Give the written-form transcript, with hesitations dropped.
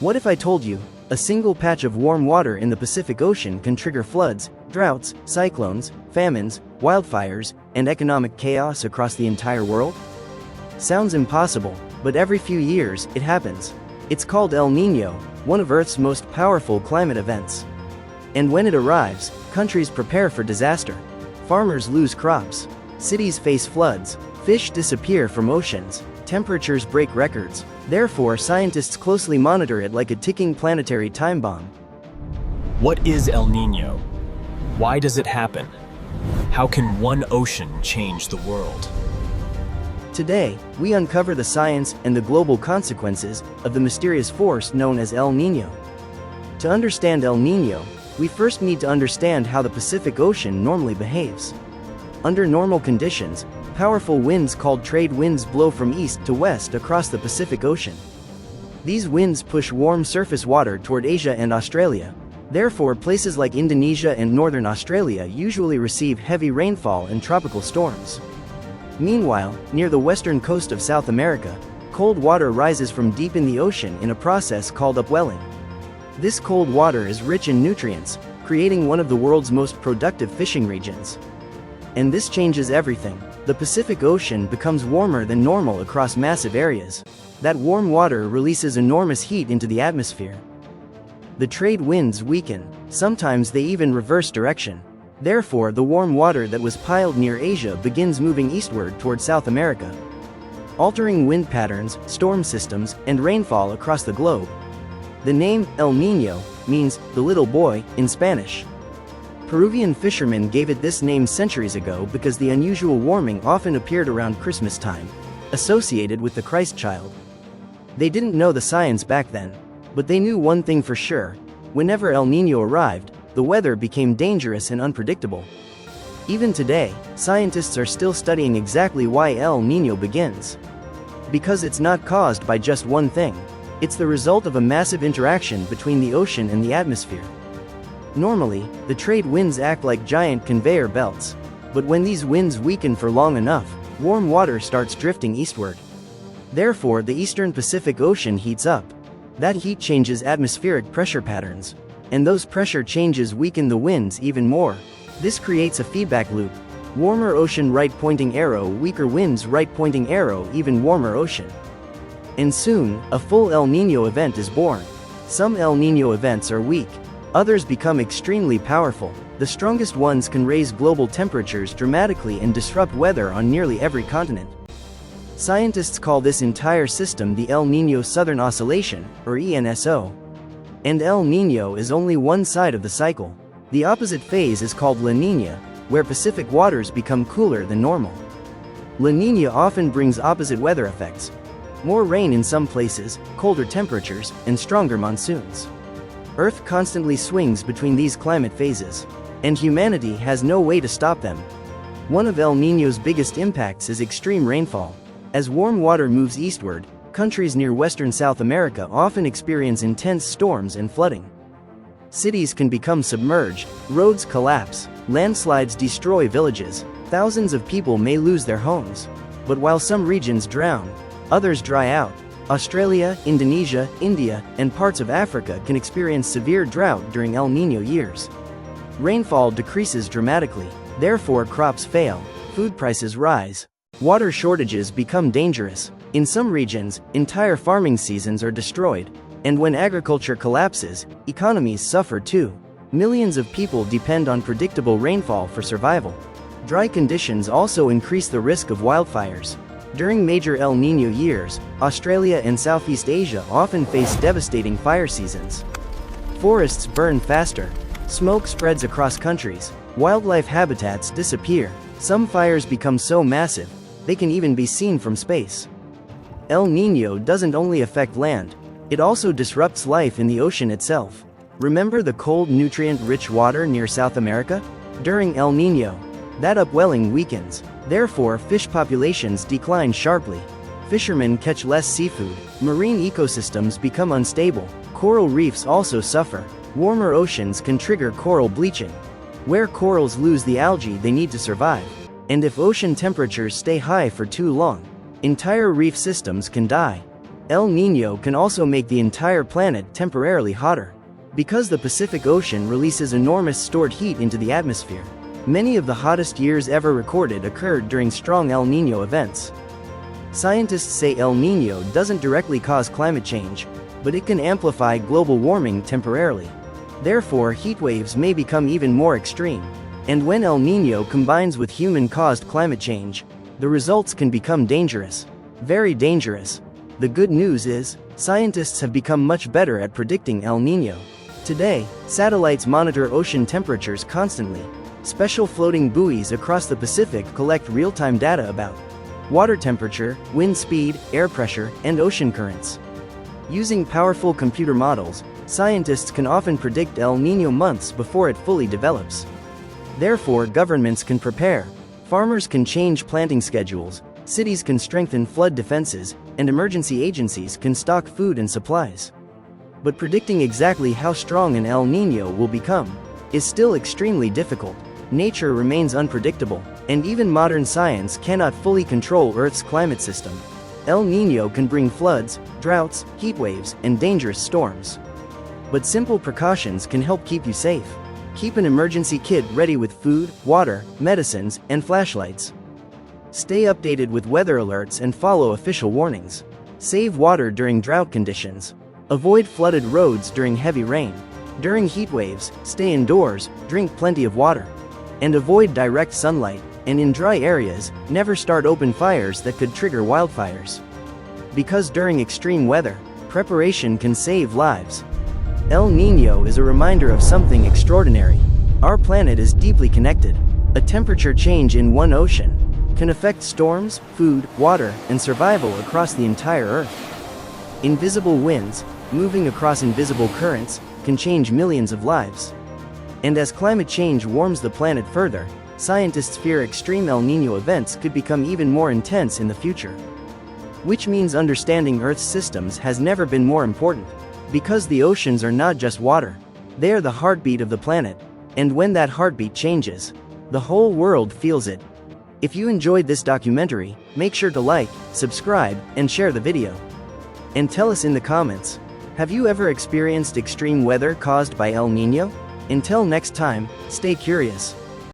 What if I told you, a single patch of warm water in the Pacific Ocean can trigger floods, droughts, cyclones, famines, wildfires, and economic chaos across the entire world? Sounds impossible, but every few years, it happens. It's called El Niño, one of Earth's most powerful climate events. And when it arrives, countries prepare for disaster. Farmers lose crops. Cities face floods. Fish disappear from oceans. Temperatures break records. Therefore, scientists closely monitor it like a ticking planetary time bomb. What is El Niño? Why does it happen? How can one ocean change the world? Today, we uncover the science and the global consequences of the mysterious force known as El Niño. To understand El Niño, we first need to understand how the Pacific Ocean normally behaves. Under normal conditions, powerful winds called trade winds blow from east to west across the Pacific Ocean. These winds push warm surface water toward Asia and Australia. Therefore, places like Indonesia and northern Australia usually receive heavy rainfall and tropical storms. Meanwhile, near the western coast of South America, cold water rises from deep in the ocean in a process called upwelling. This cold water is rich in nutrients, creating one of the world's most productive fishing regions. And this changes everything. The Pacific Ocean becomes warmer than normal across massive areas. That warm water releases enormous heat into the atmosphere. The trade winds weaken, sometimes they even reverse direction. Therefore, the warm water that was piled near Asia begins moving eastward toward South America, altering wind patterns, storm systems, and rainfall across the globe. The name El Niño means the little boy in Spanish. Peruvian fishermen gave it this name centuries ago because the unusual warming often appeared around Christmas time, associated with the Christ child. They didn't know the science back then, but they knew one thing for sure: whenever El Niño arrived, the weather became dangerous and unpredictable. Even today, scientists are still studying exactly why El Niño begins. Because it's not caused by just one thing. It's the result of a massive interaction between the ocean and the atmosphere. Normally, the trade winds act like giant conveyor belts. But when these winds weaken for long enough, warm water starts drifting eastward. Therefore, the eastern Pacific Ocean heats up. That heat changes atmospheric pressure patterns. And those pressure changes weaken the winds even more. This creates a feedback loop. Warmer ocean right pointing arrow, weaker winds right pointing arrow, even warmer ocean. And soon, a full El Niño event is born. Some El Niño events are weak. Others become extremely powerful. The strongest ones can raise global temperatures dramatically and disrupt weather on nearly every continent. Scientists call this entire system the El Niño Southern Oscillation, or ENSO. And El Niño is only one side of the cycle. The opposite phase is called La Niña, where Pacific waters become cooler than normal. La Niña often brings opposite weather effects. More rain in some places, colder temperatures, and stronger monsoons. Earth constantly swings between these climate phases, and humanity has no way to stop them. One of El Niño's biggest impacts is extreme rainfall. As warm water moves eastward, countries near western South America often experience intense storms and flooding. Cities can become submerged, roads collapse, landslides destroy villages, thousands of people may lose their homes. But while some regions drown, others dry out. Australia, Indonesia, India, and parts of Africa can experience severe drought during El Niño years. Rainfall decreases dramatically, therefore crops fail, food prices rise. Water shortages become dangerous. In some regions, entire farming seasons are destroyed. And when agriculture collapses, economies suffer too. Millions of people depend on predictable rainfall for survival. Dry conditions also increase the risk of wildfires. During major El Niño years, Australia and Southeast Asia often face devastating fire seasons. Forests burn faster. Smoke spreads across countries. Wildlife habitats disappear. Some fires become so massive, they can even be seen from space. El Niño doesn't only affect land, it also disrupts life in the ocean itself. Remember the cold, nutrient-rich water near South America? During El Niño, that upwelling weakens. Therefore, fish populations decline sharply. Fishermen catch less seafood. Marine ecosystems become unstable. Coral reefs also suffer. Warmer oceans can trigger coral bleaching, where corals lose the algae they need to survive. And if ocean temperatures stay high for too long, entire reef systems can die. El Niño can also make the entire planet temporarily hotter. Because the Pacific Ocean releases enormous stored heat into the atmosphere, many of the hottest years ever recorded occurred during strong El Niño events. Scientists say El Niño doesn't directly cause climate change, but it can amplify global warming temporarily. Therefore, heatwaves may become even more extreme. And when El Niño combines with human-caused climate change, the results can become dangerous. Very dangerous. The good news is, scientists have become much better at predicting El Niño. Today, satellites monitor ocean temperatures constantly. Special floating buoys across the Pacific collect real-time data about water temperature, wind speed, air pressure, and ocean currents. Using powerful computer models, scientists can often predict El Niño months before it fully develops. Therefore, governments can prepare, farmers can change planting schedules, cities can strengthen flood defenses, and emergency agencies can stock food and supplies. But predicting exactly how strong an El Niño will become is still extremely difficult. Nature remains unpredictable, and even modern science cannot fully control Earth's climate system. El Niño can bring floods, droughts, heatwaves, and dangerous storms. But simple precautions can help keep you safe. Keep an emergency kit ready with food, water, medicines, and flashlights. Stay updated with weather alerts and follow official warnings. Save water during drought conditions. Avoid flooded roads during heavy rain. During heat waves, stay indoors, drink plenty of water. And avoid direct sunlight, and in dry areas, never start open fires that could trigger wildfires. Because during extreme weather, preparation can save lives. El Niño is a reminder of something extraordinary. Our planet is deeply connected. A temperature change in one ocean can affect storms, food, water, and survival across the entire Earth. Invisible winds, moving across invisible currents, can change millions of lives. And as climate change warms the planet further, scientists fear extreme El Niño events could become even more intense in the future. Which means understanding Earth's systems has never been more important. Because the oceans are not just water, they are the heartbeat of the planet, and when that heartbeat changes, the whole world feels it. If you enjoyed this documentary, make sure to like, subscribe, and share the video. And tell us in the comments, have you ever experienced extreme weather caused by El Niño? Until next time, stay curious.